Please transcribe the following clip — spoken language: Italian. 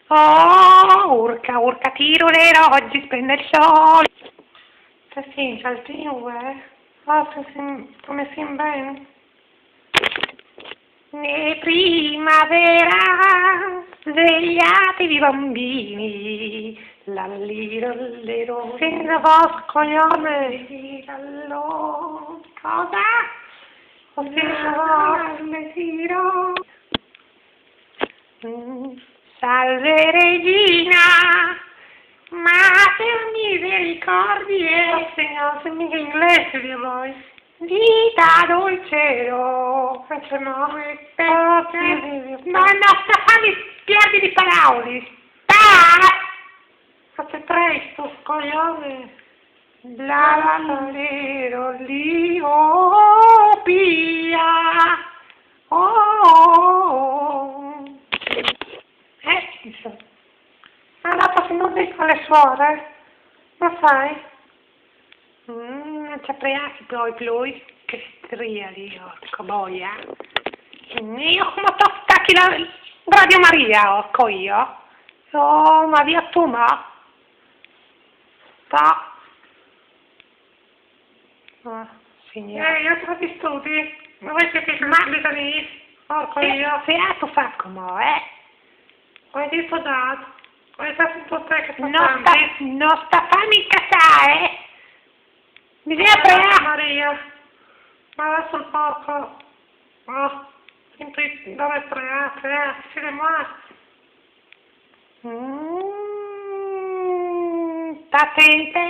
Oh, urca, urca, tirolero, oggi spende il sole. Se si, c'è il primo, oh, come si bene. È primavera, svegliatevi bambini, lallirallero, senza vostro coglione, cosa? Le tiro. Salve regina, ma per misericordia, se mica inglese di voi, vita dolcero, perché no? Ma no, sta fammi piedi di parole, fate presto, scoglione, la lero lì, oh, pia, oh. Insomma. Ma dopo se non dico alle suore, lo sai? Non c'è preati poi, che stria lì, boia. Io come ti stacchi la Radio Maria, occo io. Oh, ma via tu, ma. Ta. Oh, signore. Io sono di studi. Ma voi siete filmati lì? Occo io. Se tu fa come, Hai detto dato. Hai fatto te che non sta fammi incassare. Bisogna pregare. Maria. Ma adesso il porco. Oh, sempre dove pregare, siete morti. Sta attente.